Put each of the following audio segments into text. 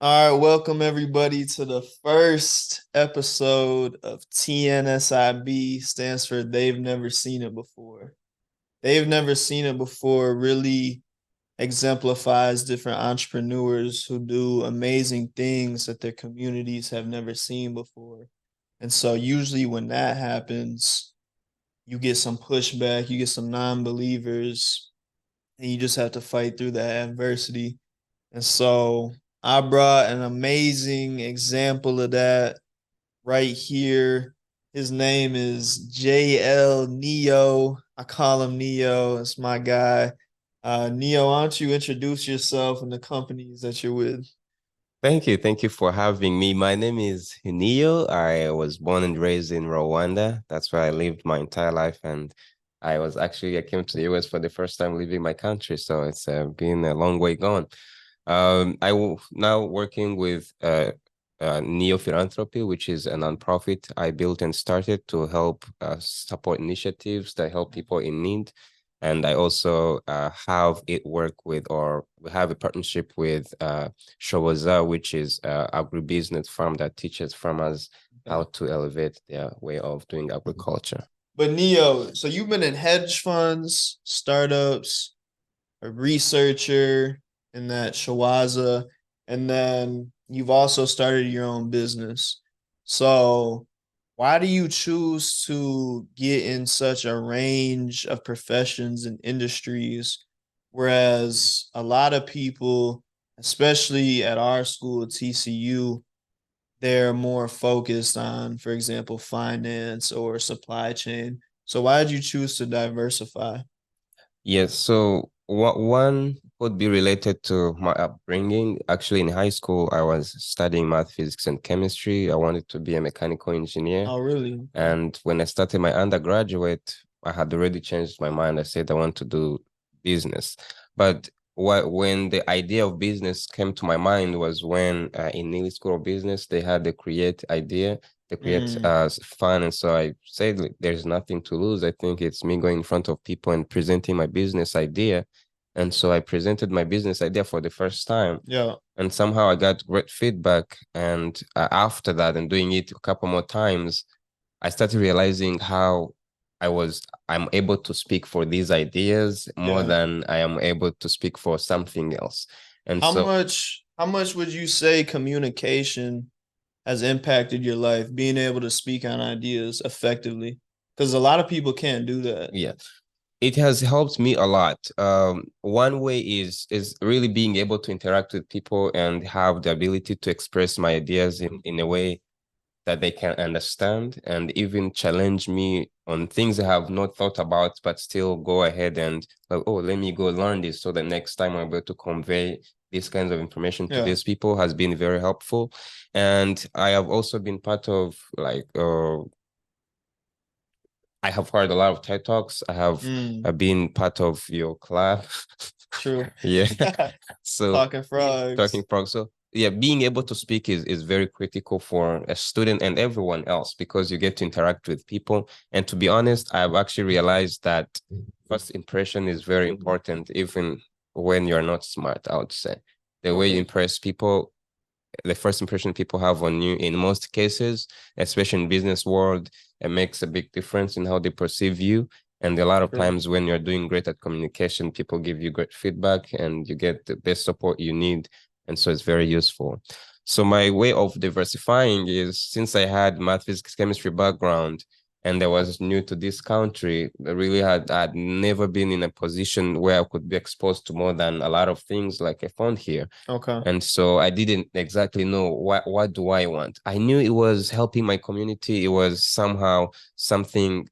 All right, welcome everybody to the first episode of TNSIB. Stands for They've Never Seen It Before. They've Never Seen It Before really exemplifies different entrepreneurs who do amazing things that their communities have never seen before. And so usually when that happens, you get some pushback, you get some non-believers, and you just have to fight through that adversity. And so I brought an amazing example of that right here. His name is JL Neo. I call him Neo. It's my guy. Neo, why don't you introduce yourself and the companies that you're with? Thank you. Thank you for having me. My name is Hinio. I was born and raised in Rwanda. That's where I lived my entire life. And I came to the US for the first time leaving my country. So it's been a long way gone. Now working with Neo Philanthropy, which is a nonprofit I built and started to help support initiatives that help people in need. And I also have it work with, or we have a partnership with Shoboza, which is agribusiness firm that teaches farmers how to elevate their way of doing agriculture. But Neo, so you've been in hedge funds, startups, a researcher in that Shawaza, and then you've also started your own business. So why do you choose to get in such a range of professions and industries, whereas a lot of people, especially at our school, TCU, they're more focused on, for example, finance or supply chain. So why did you choose to diversify? Yes, so one would be related to my upbringing. Actually, in high school, I was studying math, physics, and chemistry. I wanted to be a mechanical engineer. Oh, really? Okay. And when I started my undergraduate, I had already changed my mind. I said I want to do business. But when the idea of business came to my mind was when in Neely School of Business, they had the create idea, the create Mm, fun. And so I said, like, there's nothing to lose. I think it's me going in front of people and presenting my business idea. And so I presented my business idea for the first time. yeah. And somehow I got great feedback. And after that, and doing it a couple more times, I started realizing how I'm able to speak for these ideas more Yeah. than I am able to speak for something else. And How so, much how much would you say communication has impacted your life, being able to speak on ideas effectively? Because a lot of people can't do that. yeah, it has helped me a lot. One way is really being able to interact with people and have the ability to express my ideas in a way that they can understand and even challenge me on things I have not thought about, but still go ahead and like, oh, let me go learn this so the next time I'm able to convey these kinds of information to Yeah. these people has been very helpful. And I have also been part of I have heard a lot of TED Talks. I have Mm, been part of your club. true. Yeah. So Talking talking frogs. frog. So yeah, being able to speak is very critical for a student and everyone else because you get to interact with people. And to be honest, I've actually realized that first impression is very important, even when you're not smart, I would say. The way you Okay. impress people, the first impression people have on you in most cases, especially in business world, it makes a big difference in how they perceive you. And a lot of True. times when you're doing great at communication, people give you great feedback and you get the best support you need. And so it's very useful. So my way of diversifying is since I had math, physics, chemistry background, and I was new to this country. I'd never been in a position where I could be exposed to more than a lot of things like I found here. Okay. And so I didn't exactly know what do I want. I knew it was helping my community. It was somehow something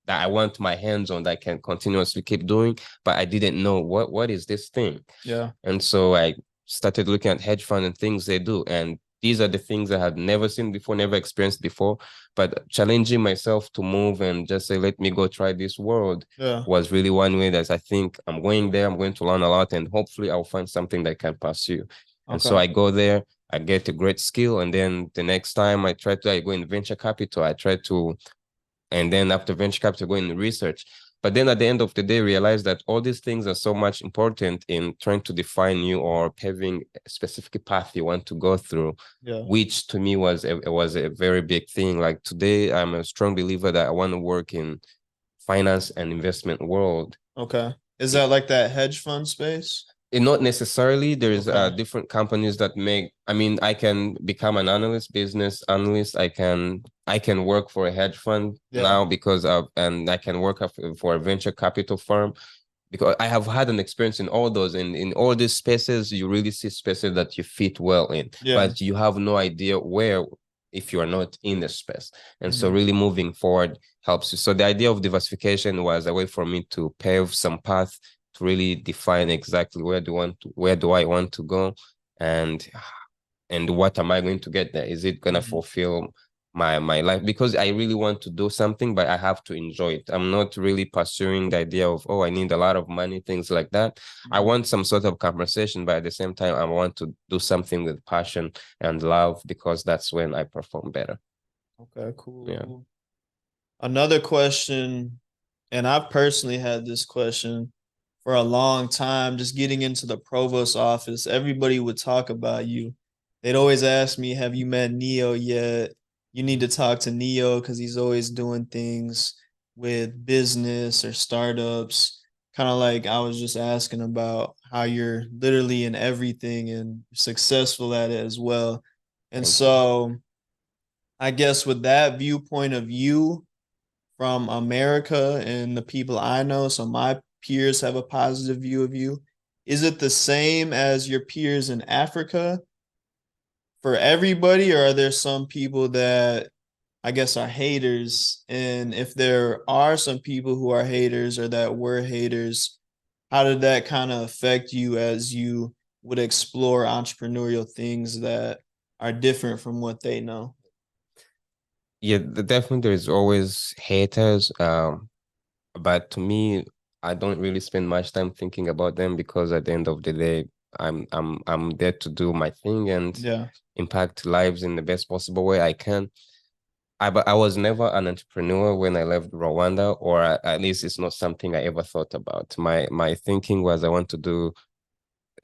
that I want my hands on that I can continuously keep doing, but I didn't know what is this thing. Yeah. And so I started looking at hedge fund and things they do. And these are the things I had never seen before, never experienced before. But challenging myself to move and just say, let me go try this world Yeah. was really one way that I think I'm going there, I'm going to learn a lot, and hopefully I'll find something that I can pursue. And so Okay. I go there, I get a great skill, and then the next time I go in venture capital, and then after venture capital, go in research. But then at the end of the day, realize that all these things are so much important in trying to define you or paving a specific path you want to go through, Yeah. which to me was a very big thing. Like today, I'm a strong believer that I want to work in finance and investment world. Okay. Is that like that hedge fund space? Not necessarily. There's Okay. different companies that make. I mean, I can become an analyst, business analyst. I can work for a hedge fund Yeah. now because of, and I can work for a venture capital firm because I have had an experience in all those. In all these spaces, you really see spaces that you fit well in, Yeah. but you have no idea where if you are not in the space. And so really moving forward helps you. So the idea of diversification was a way for me to pave some path to really define exactly where do I want to go, and what am I going to get there? Is it gonna fulfill my life? Because I really want to do something, but I have to enjoy it. I'm not really pursuing the idea of, oh, I need a lot of money, things like that. I want some sort of compensation, but at the same time, I want to do something with passion and love because that's when I perform better. Okay, cool. Yeah. Cool. Another question, and I've personally had this question for a long time, just getting into the provost office. Everybody would talk about you. They'd always ask me, have you met Neo yet? You need to talk to Neo because he's always doing things with business or startups. Kind of like I was just asking about how you're literally in everything and successful at it as well. And Thank you. so I guess with that viewpoint of you from America and the people I know, so my peers have a positive view of you. Is it the same as your peers in Africa for everybody, or are there some people that I guess are haters? And if there are some people who are haters or that were haters, how did that kind of affect you as you would explore entrepreneurial things that are different from what they know? Yeah, definitely there's always haters. But to me, I don't really spend much time thinking about them because at the end of the day, I'm there to do my thing and Yeah. impact lives in the best possible way I can. But I was never an entrepreneur when I left Rwanda, or at least it's not something I ever thought about. My thinking was I want to do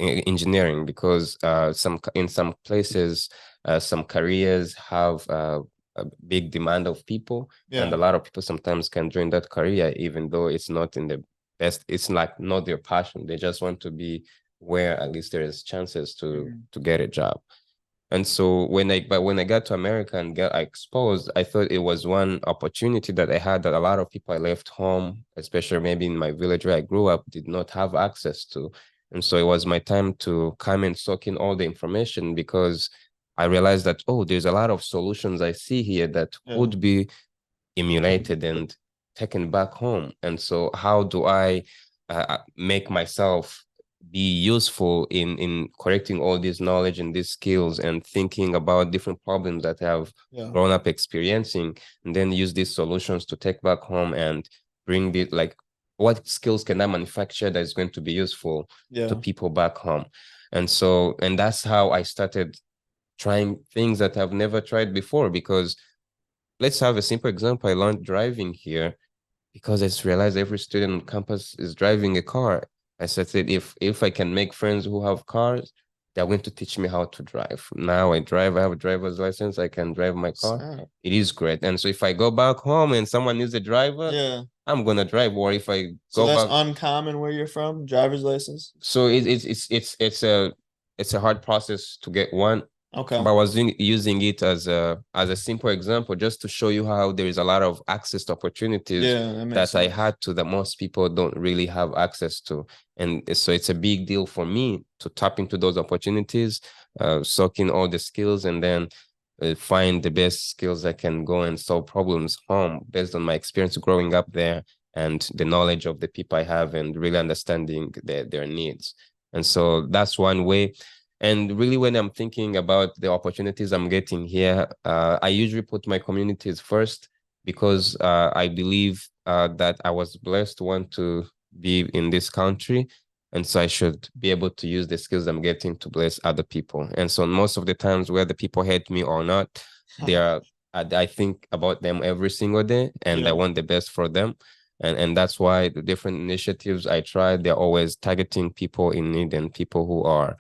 engineering because in some places some careers have a big demand of people, and a lot of people sometimes can join that career even though it's not in the best, it's like not their passion. They just want to be where at least there is chances to get a job. And so when I got to America and got exposed, I thought it was one opportunity that I had that a lot of people I left home, especially maybe in my village where I grew up, did not have access to. And so it was my time to come and soak in all the information because I realized that, oh, there's a lot of solutions I see here that could be emulated and taken back home. And so how do I make myself be useful in correcting all this knowledge and these skills and thinking about different problems that I have grown up experiencing, and then use these solutions to take back home and bring the like what skills can I manufacture that is going to be useful to people back home. And so, and that's how I started trying things that I've never tried before. Because let's have a simple example. I learned driving here because I just realized every student on campus is driving a car. I said, if I can make friends who have cars, they're going to teach me how to drive. Now I drive, I have a driver's license, I can drive my car. It is great. And so if I go back home and someone needs a driver, I'm gonna drive. Or if I So go that's back, uncommon where you're from, driver's license. so it's a hard process to get one. Okay. But I was using it as a simple example just to show you how there is a lot of access to opportunities that I had to that most people don't really have access to. And so it's a big deal for me to tap into those opportunities, soak in all the skills, and then find the best skills I can go and solve problems home based on my experience growing up there and the knowledge of the people I have and really understanding their needs. And so that's one way. And really, when I'm thinking about the opportunities I'm getting here, I usually put my communities first because I believe that I was blessed to want to be in this country. And so I should be able to use the skills I'm getting to bless other people. And so most of the times, whether people hate me or not, I think about them every single day and I want the best for them. And that's why the different initiatives I tried, they're always targeting people in need and people who are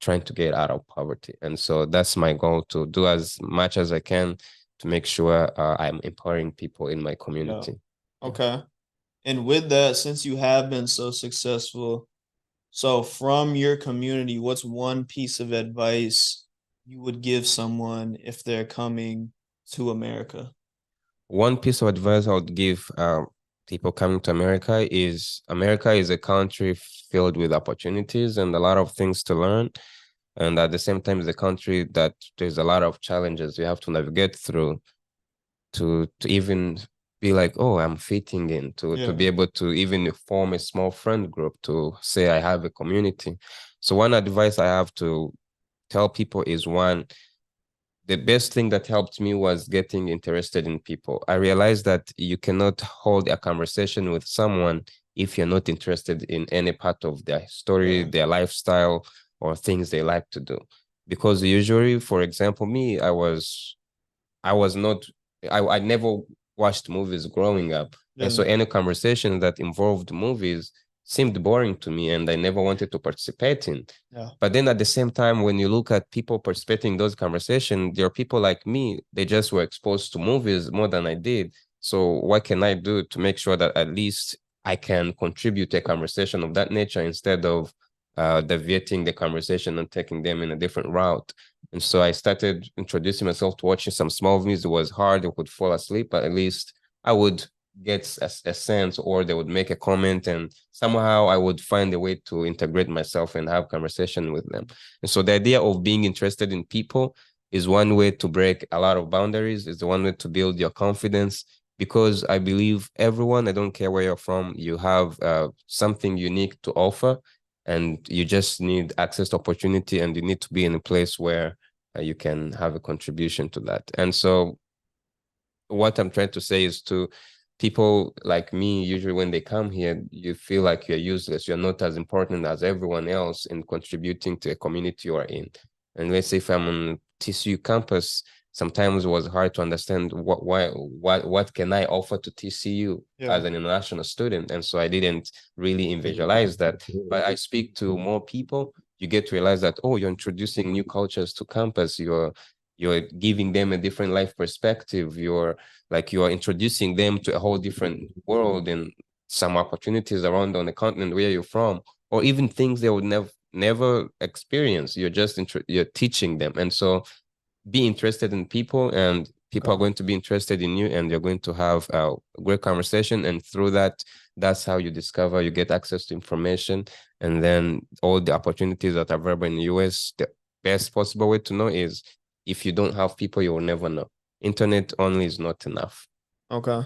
trying to get out of poverty. And so that's my goal, to do as much as I can to make sure I'm empowering people in my Yeah. community. Okay. And with that, since you have been so successful, so from your community, what's one piece of advice you would give someone if they're coming to America? One piece of advice I would give people coming to America is a country filled with opportunities and a lot of things to learn. And at the same time, it's a country that there's a lot of challenges you have to navigate through to even be like, oh, I'm fitting in, to be Yeah. able to even form a small friend group, to say I have a community. So one advice I have to tell people is, one, the best thing that helped me was getting interested in people. I realized that you cannot hold a conversation with someone if you're not interested in any part of their story, Yeah. their lifestyle, or things they like to do. Because usually, for example, me, I was not, I never watched movies growing up. And so Yeah. any conversation that involved movies seemed boring to me and I never wanted to participate in. Yeah. But then at the same time, when you look at people participating in those conversations, there are people like me, they just were exposed to movies more than I did. So what can I do to make sure that at least I can contribute to a conversation of that nature instead of deviating the conversation and taking them in a different route? And so I started introducing myself to watching some small movies. It was hard, I would fall asleep, but at least I would get a sense, or they would make a comment, and somehow I would find a way to integrate myself and have conversation with them. And so the idea of being interested in people is one way to break a lot of boundaries, is the one way to build your confidence, because I believe everyone, I don't care where you're from, you have something unique to offer, and you just need access to opportunity, and you need to be in a place where you can have a contribution to that. And so what I'm trying to say is, to people like me, usually when they come here, you feel like you're useless. You're not as important as everyone else in contributing to a community you are in. And let's say if I'm on TCU campus, sometimes it was hard to understand what can I offer to TCU as Yeah. an international student. And so I didn't really visualize that. But I speak to more people, you get to realize that, oh, you're introducing new cultures to campus. You're giving them a different life perspective. You're introducing them to a whole different world and some opportunities around on the continent where you're from, or even things they would never experience. You're teaching them. And so be interested in people, and people are Okay. going to be interested in you, and you're going to have a great conversation. And through that, that's how you discover, you get access to information, and then all the opportunities that are available in the US. The best possible way to know is, if you don't have people, you will never know. Internet only is not enough. Okay.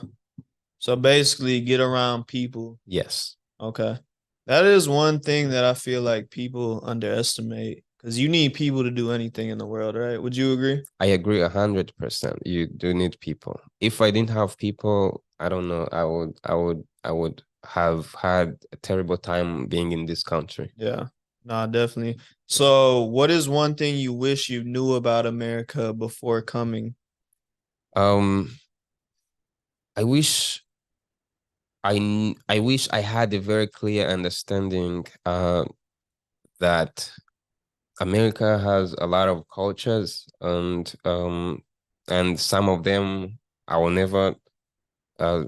So basically get around people. Yes, Okay. That is one thing that I feel like people underestimate, because you need people to do anything in the world, right? Would you agree? I agree 100%. You do need people. If I didn't have people, I don't know, I would have had a terrible time being in this country. Yeah. Nah, definitely. So, what is one thing you wish you knew about America before coming? Um, I wish I wish I had a very clear understanding that America has a lot of cultures, and some of them I will never uh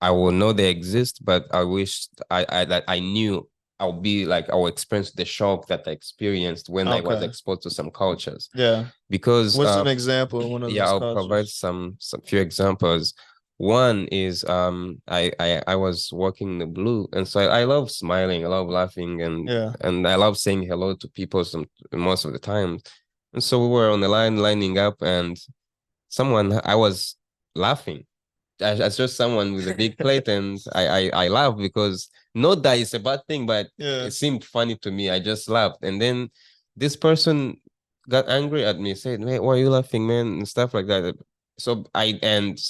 I will know they exist, but I wish that I knew I'll experience the shock that I experienced when I was Okay. exposed to some cultures. Yeah. Because What's an example of one of yeah, those I'll provide cultures? some few examples. One is I was working in the blue, and so I love smiling, I love laughing, Yeah. and I love saying hello to people most of the time. And so we were on the line lining up, and I was laughing. I saw someone with a big plate, and I laughed, because not that it's a bad thing, but Yeah. it seemed funny to me. I just laughed, and then this person got angry at me, said, "Man, why are you laughing, man?" and stuff like that. So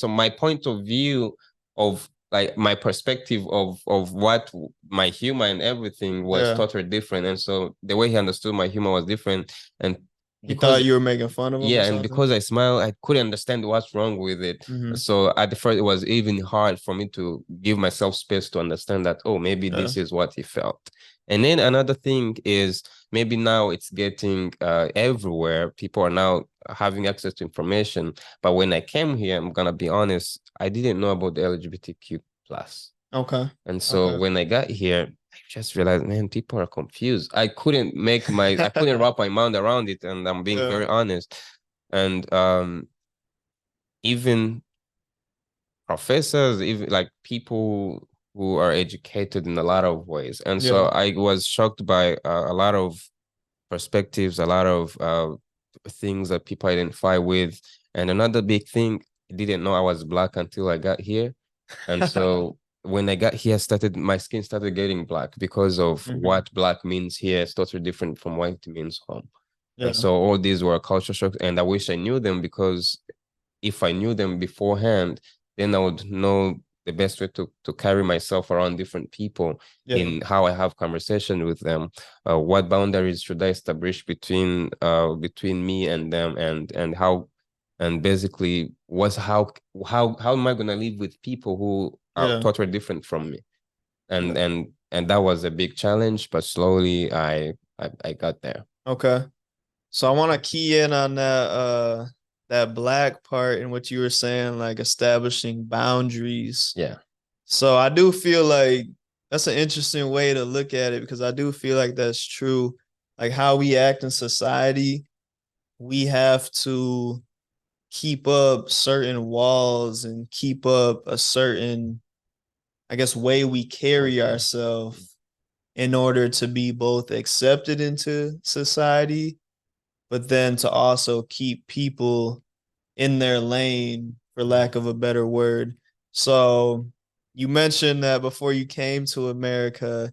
my point of view of, like, my perspective of what my humor and everything was Yeah. totally different, and so the way he understood my humor was different, and He because thought you were making fun of him or yeah, and something? because I smile, I couldn't understand what's wrong with it. Mm-hmm. So at the first, it was even hard for me to give myself space to understand that, oh, maybe Yeah. this is what he felt. And then another thing is maybe now it's getting everywhere. People are now having access to information. But when I came here, I'm gonna be honest, I didn't know about the LGBTQ plus. Okay. And so Okay. when I got here, I just realized, man, people are confused. I couldn't wrap my mind around it, and I'm being Yeah. very honest. And even professors, even like people who are educated in a lot of ways. And so Yeah. I was shocked by a lot of perspectives, a lot of things that people identify with. And another big thing, I didn't know I was black until I got here. And so when I got here, my skin started getting black because of Hmm. what black means here. It's totally different from what it means home. And Yeah. so all these were culture shocks, and I wish I knew them, because if I knew them beforehand, then I would know the best way to carry myself around different people Yeah. in how I have conversation with them. What boundaries should I establish between me and them, and how, and basically what's how am I gonna live with people who are Yeah. totally different from me? And Yeah. and that was a big challenge, but slowly I got there. Okay. So I want to key in on that black part and what you were saying, like establishing boundaries. Yeah. So I do feel like that's an interesting way to look at it, because I do feel like that's true. Like how we act in society, we have to keep up certain walls and keep up a certain, I guess, way we carry Okay. ourselves in order to be both accepted into society, but then to also keep people in their lane, for lack of a better word. So you mentioned that before you came to America,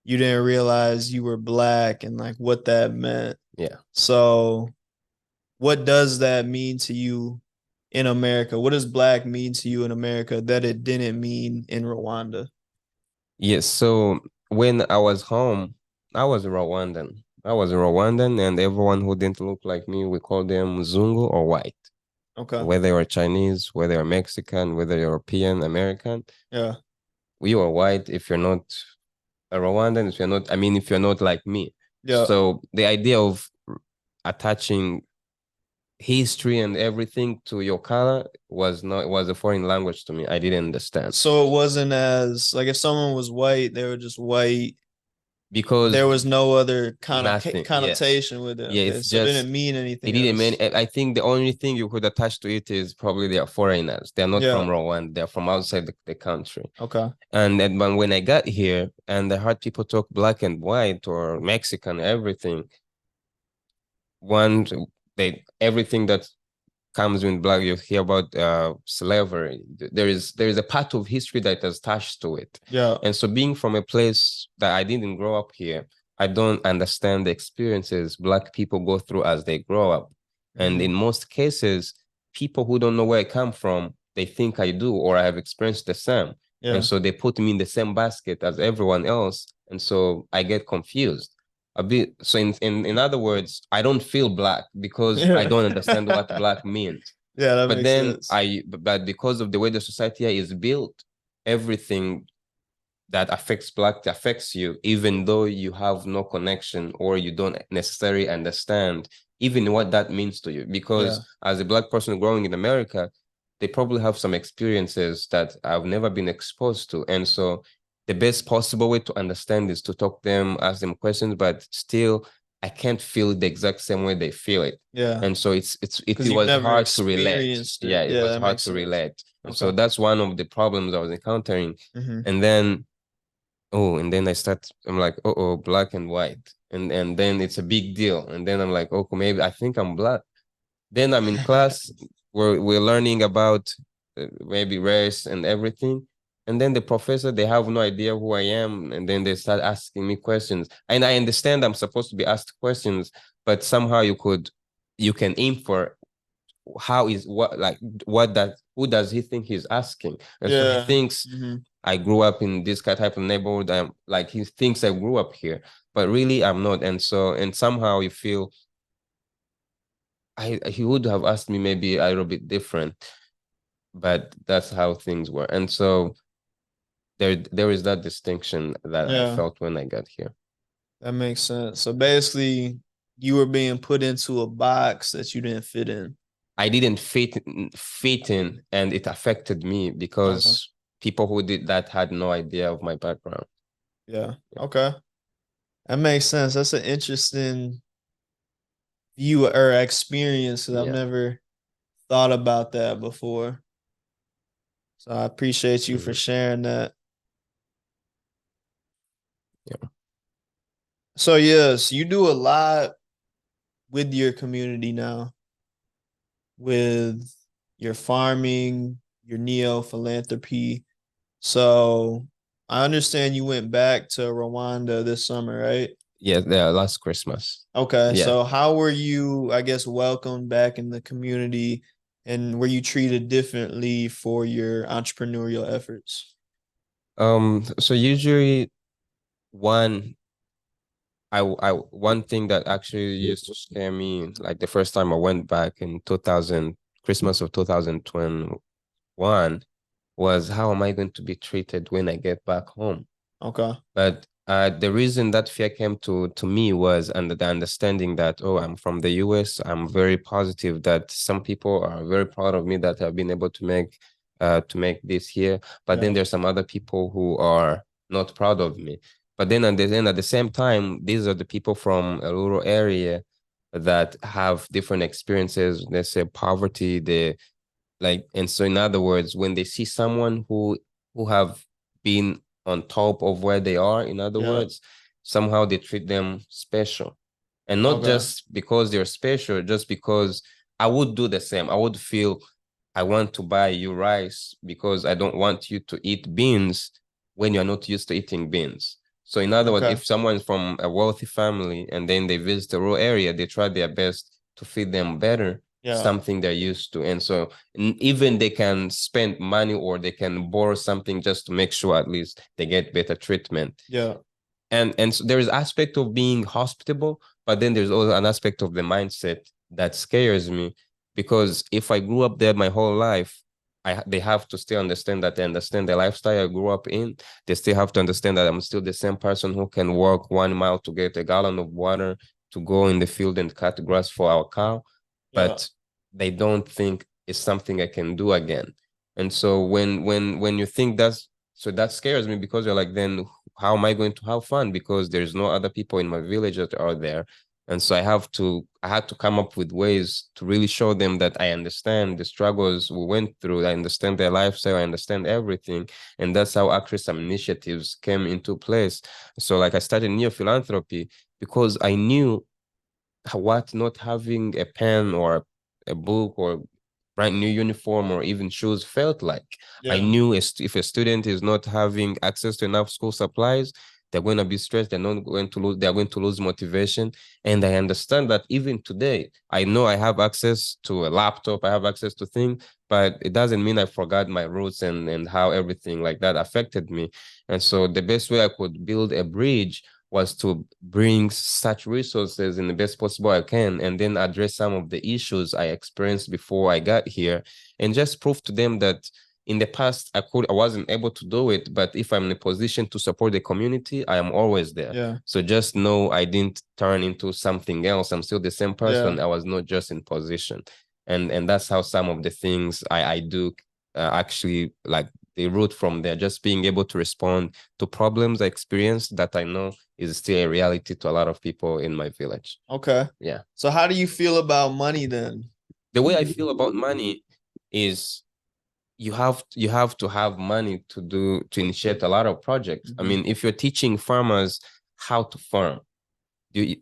you didn't realize you were black and like what that meant. Yeah. So what does that mean to you in America? What does black mean to you in America that it didn't mean in Rwanda? Yes, so when I was home, I was Rwandan. I was Rwandan, and everyone who didn't look like me, we call them Zungu or white. Okay. Whether you're Chinese, whether you're Mexican, whether you're European, American, Yeah. we are white if you're not a Rwandan, if you're not like me. Yeah. So the idea of attaching history and everything to your color was a foreign language to me. I didn't understand. So it wasn't as like if someone was white, they were just white. Because There was no other nothing, yes. connotation with it. Yeah, Okay, it's so it just didn't mean it anything didn't mean. else. I think the only thing you could attach to it is probably they are foreigners. They're not from Yeah. Rwanda. They're from outside the country. Okay. And then when I got here and I heard people talk black and white or Mexican, everything, one everything that comes with black, you hear about slavery. There is a part of history that is attached to it. Yeah. And so being from a place that I didn't grow up here, I don't understand the experiences black people go through as they grow up. And in most cases, people who don't know where I come from, they think I do or I have experienced the same. Yeah. And so they put me in the same basket as everyone else. And so I get confused a bit. So in other words, I don't feel black because I don't understand what black means. Yeah, that But makes then sense. but because of the way the society is built, everything that affects black affects you, even though you have no connection or you don't necessarily understand even what that means to you. Because as a black person growing in America, they probably have some experiences that I've never been exposed to. And so the best possible way to understand is to talk to them, ask them questions, but still I can't feel the exact same way they feel it. Yeah. And so it Because you've was never hard to relate. experienced it. Yeah, it Yeah, was that hard makes to sense. relate. And so Okay. that's one of the problems I was encountering. Mhm. And then and then I'm like, oh, black and white. And then it's a big deal. And then I'm like, okay, maybe I think I'm black. Then I'm in class, we're learning about maybe race and everything. And then the professor, they have no idea who I am. And then they start asking me questions. And I understand I'm supposed to be asked questions, but somehow you can aim for who does he think he's asking? And so he Yeah. thinks Mhm. I grew up in this type of neighborhood. Like he thinks I grew up here, but really I'm not. And somehow you feel he would have asked me maybe a little bit different, but that's how things were. And so there is that distinction that I Yeah, felt when I got here. that makes sense. So basically, you were being put into a box that you didn't fit in. I didn't fit in, and it affected me Okay. because people who did that had no idea of my background. Yeah. Okay. That makes sense. That's an interesting view or experience because I've Yeah. never thought about that before. So I appreciate you for Mhm. sharing that. Yeah. So yes, you do a lot with your community now, with your farming, your neo philanthropy. So I understand you went back to Rwanda this summer, right? Yeah, last Christmas. Okay, Yeah. so how were you, I guess, welcomed back in the community and were you treated differently for your entrepreneurial efforts? So usually one one thing that actually used to scare me, like the first time I went back in 2000, Christmas of 2021, was how am I going to be treated when I get back home? Okay. But the reason that fear came to me was under the understanding that, oh, I'm from the US. I'm very positive that some people are very proud of me that I've been able to make this here. But then Yeah. there's some other people who are not proud of me. But then at the same time, these are the people from a rural area that have different experiences. Let's say poverty, the like, and so in other words, when they see someone who have been on top of where they are, in other Yeah. words, somehow they treat them special. And not Okay. just because they're special, just because I would do the same. I would feel I want to buy you rice because I don't want you to eat beans when you're not used to eating beans. So in other words, Okay. if someone's from a wealthy family and then they visit a rural area, they try their best to feed them better, Yeah. something they're used to. And so even they can spend money or they can borrow something just to make sure at least they get better treatment. Yeah. And so there is aspect of being hospitable, but then there's also an aspect of the mindset that scares me, because if I grew up there my whole life, they have to still understand that they understand the lifestyle I grew up in. They still have to understand that I'm still the same person who can walk 1 mile to get a gallon of water to go in the field and cut grass for our cow. Yeah. But they don't think it's something I can do again. And so when you think that scares me, because you're like, then how am I going to have fun? Because there's no other people in my village that are there. And so I had to come up with ways to really show them that I understand the struggles we went through. I understand their lifestyle. I understand everything. And that's how actually some initiatives came into place. So like I started Neo Philanthropy because I knew what not having a pen or a book or brand new uniform or even shoes felt like. I Yeah. knew if a student is not having access to enough school supplies, they're going to be stressed. They're going to lose motivation. And I understand that even today, I know I have access to a laptop, I have access to things, but it doesn't mean I forgot my roots and how everything like that affected me. And so the best way I could build a bridge was to bring such resources in the best possible I can, and then address some of the issues I experienced before I got here, and just prove to them that in the past I wasn't able to do it, but if I'm in a position to support the community, I am always there. Yeah. So just know I didn't turn into something else. I'm still the same person. Yeah. I was not just in position. And that's how some of the things I do actually, like, they root from there, just being able to respond to problems I experienced that I know is still a reality to a lot of people in my village. Okay. Yeah. So how do you feel about money then? The way I feel about money is you have to have money to initiate a lot of projects. I mean, if you're teaching farmers how to farm,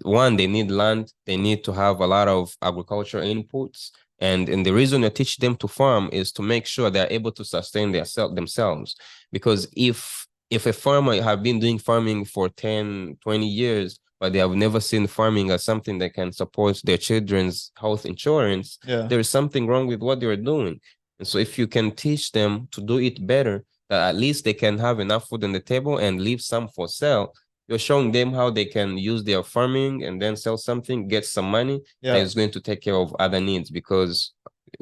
one, they need land, they need to have a lot of agricultural inputs. And the reason you teach them to farm is to make sure they're able to sustain themselves. Because if a farmer have been doing farming for 10, 20 years, but they have never seen farming as something that can support their children's health insurance, Yeah. there is something wrong with what they're doing. And so if you can teach them to do it better, that at least they can have enough food on the table and leave some for sale, you're showing them how they can use their farming and then sell something, get some money that Yeah. is going to take care of other needs. Because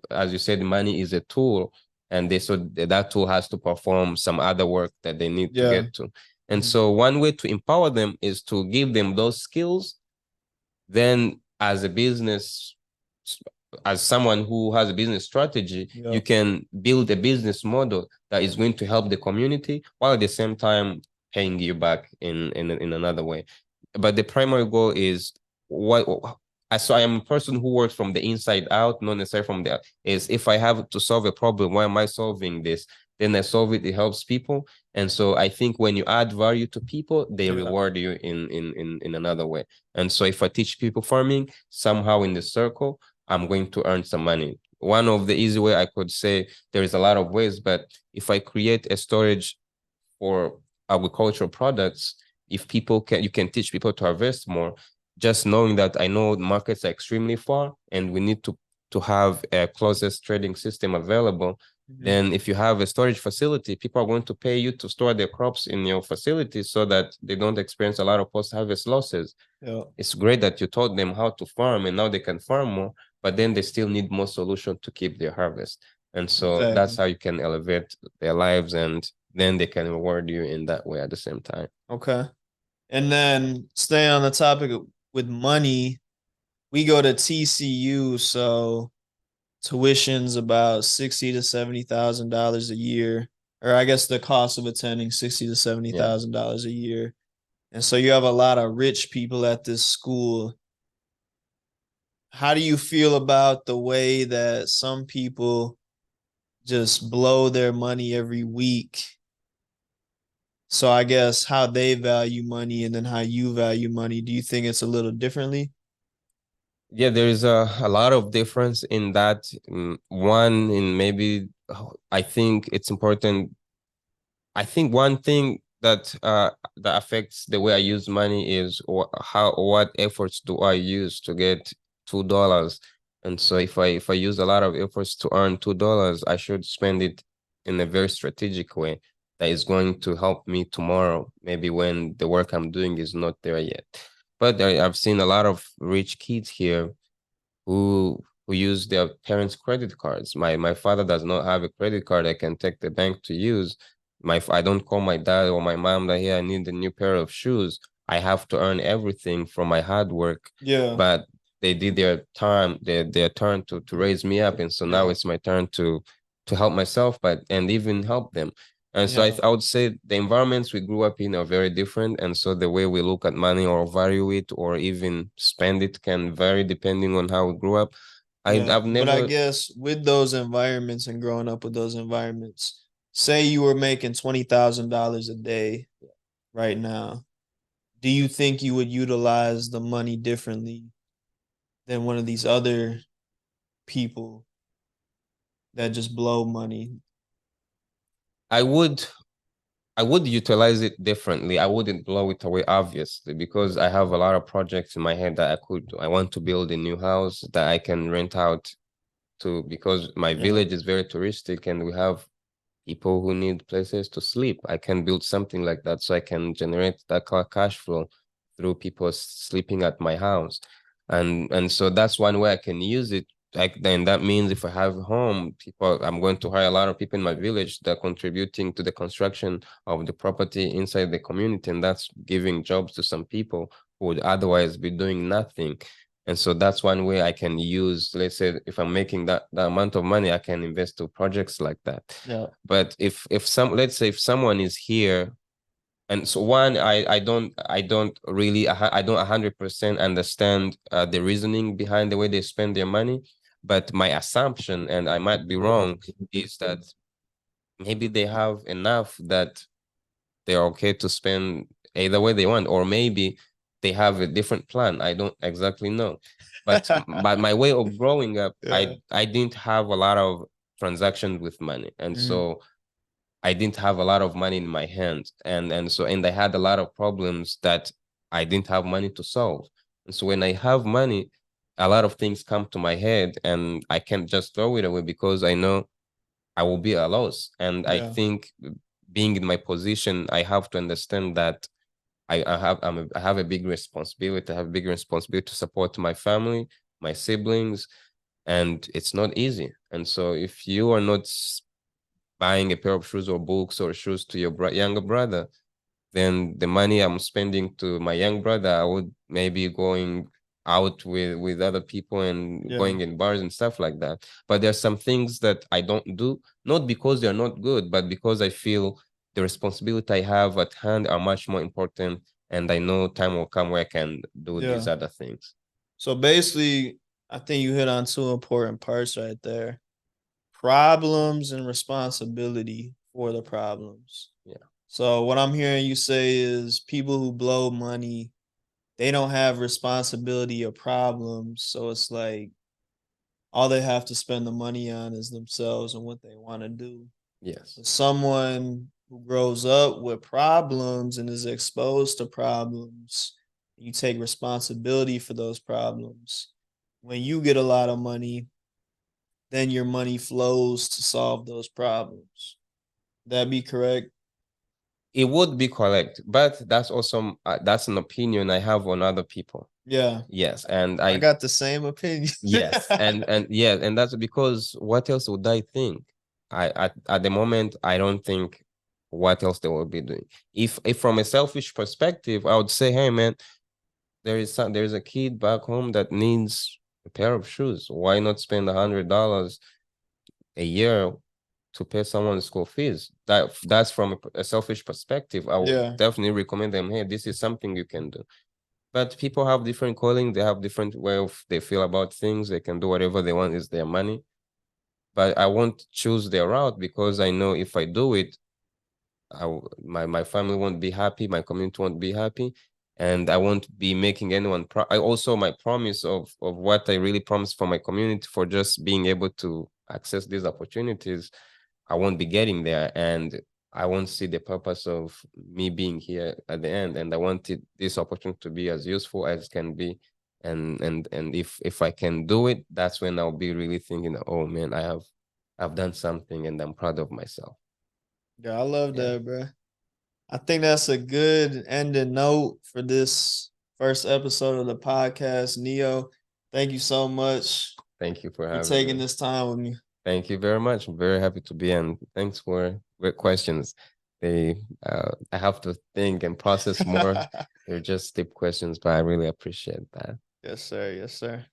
as you said, money is a tool, and that tool has to perform some other work that they need to Yeah. get to. And Mhm. so one way to empower them is to give them those skills. Then as a business, as someone who has a business strategy, Yeah. you can build a business model that is going to help the community while at the same time paying you back in another way. But the primary goal is what so I am a person who works from the inside out, not necessarily from the is if I have to solve a problem, why am I solving this? Then I solve it, it helps people. And so I think when you add value to people, they Yeah. reward you in another way. And so if I teach people farming, somehow in the circle, I'm going to earn some money. One of the easy way I could say, there is a lot of ways, but if I create a storage for agricultural products, if people can, you can teach people to harvest more, just knowing that I know markets are extremely far and we need to have a closest trading system available. Then if you have a storage facility, people are going to pay you to store their crops in your facility so that they don't experience a lot of post-harvest losses. Yeah. It's great that you taught them how to farm and now they can farm more, but then they still need more solution to keep their harvest. And so that's Exactly. how you can elevate their lives, and then they can reward you in that way at the same time. Okay. And then stay on the topic with money. We go to TCU, so tuition's about $60,000 to $70,000 a year, or I guess the cost of attending $60,000 to $70,000 a year. And so you have a lot of rich people at this school. How do you feel about the way that some people just blow their money every week? So I guess how they value money and then how you value money, do you think it's a little differently? Yeah, there is a lot of difference in that. One, in maybe, I think it's important. I think one thing that affects the way I use money is what efforts do I use to get $2. And so if I use a lot of efforts to earn $2, I should spend it in a very strategic way that is going to help me tomorrow, maybe when the work I'm doing is not there yet. But I've seen a lot of rich kids here who use their parents' credit cards. My father does not have a credit card I can take the bank to use. I don't call my dad or my mom that, hey, I need a new pair of shoes. I have to earn everything from my hard work. Yeah. But they did their turn to raise me up, and so now Yeah. it's my turn to help myself, but and even help them. And so Yeah. I would say the environments we grew up in are very different. And so the way we look at money or value it or even spend it can vary depending on how we grew up. Yeah. I've But I never, guess with those environments and growing up with those environments, say you were making $20,000 a day right now, do you think you would utilize the money differently than one of these other people that just blow money? I would, I would utilize it differently. I wouldn't blow it away, obviously, because I have a lot of projects in my head that I want to build a new house that I can rent out to, because my Yeah. village is very touristic and we have people who need places to sleep. I can build something like that so I can generate that cash flow through people sleeping at my house. And so that's one way I can use it. Like then that means if I have a home, people, I'm going to hire a lot of people in my village that are contributing to the construction of the property inside the community, and that's giving jobs to some people who would otherwise be doing nothing. And so that's one way I can use, let's say, if I'm making that amount of money, I can invest to projects like that. Yeah. But let's say if someone is here, and so one, I don't really, I don't 100% understand the reasoning behind the way they spend their money. But my assumption, and I might be wrong, is that maybe they have enough that they're okay to spend either way they want, or maybe they have a different plan. I don't exactly know. But but my way of growing up, Yeah. I didn't have a lot of transactions with money. And Mhm. so I didn't have a lot of money in my hands. And I had a lot of problems that I didn't have money to solve. And so when I have money, a lot of things come to my head and I can't just throw it away because I know I will be a loss. And I Yeah. think being in my position, I have to understand that I have a big responsibility. I have a big responsibility to support my family, my siblings, and it's not easy. And so if you are not buying a pair of shoes or books or shoes to your younger brother, then the money I'm spending to my young brother, I would maybe going out with other people and going in bars and stuff like that. But there's some things that I don't do, not because they're not good, but because I feel the responsibility I have at hand are much more important, and I know time will come where I can do these other things. So basically, I think you hit on two important parts right there: problems and responsibility for the problems. Yeah. So what I'm hearing you say is people who blow money, they don't have responsibility or problems. So it's like all they have to spend the money on is themselves and what they want to do. Yes. Someone who grows up with problems and is exposed to problems, you take responsibility for those problems. When you get a lot of money, then your money flows to solve those problems. That be correct? It would be correct, but that's also that's an opinion I have on other people. Yeah. Yes, and I got the same opinion. yes, and yeah, and that's because what else would I think? At the moment I don't think what else they will be doing. If from a selfish perspective, I would say, hey man, there's a kid back home that needs a pair of shoes. Why not spend $100 a year to pay someone's school fees? That's from a selfish perspective. I would definitely recommend them, hey, this is something you can do. But people have different calling, they have different way of they feel about things, they can do whatever they want, is their money. But I won't choose their route because I know if I do it, my family won't be happy, my community won't be happy, and I won't be making anyone I also my promise of what I really promise for my community for just being able to access these opportunities, I won't be getting there, and I won't see the purpose of me being here at the end. And I wanted this opportunity to be as useful as can be. And if I can do it, that's when I'll be really thinking, oh man, I've done something and I'm proud of myself. Yeah, I love that, bro. I think that's a good ending note for this first episode of the podcast. Neo, thank you so much. Thank you for taking this time with me. Thank you very much. I'm very happy to be, and thanks for great questions. They I have to think and process more. They're just deep questions, but I really appreciate that. Yes, sir. Yes, sir.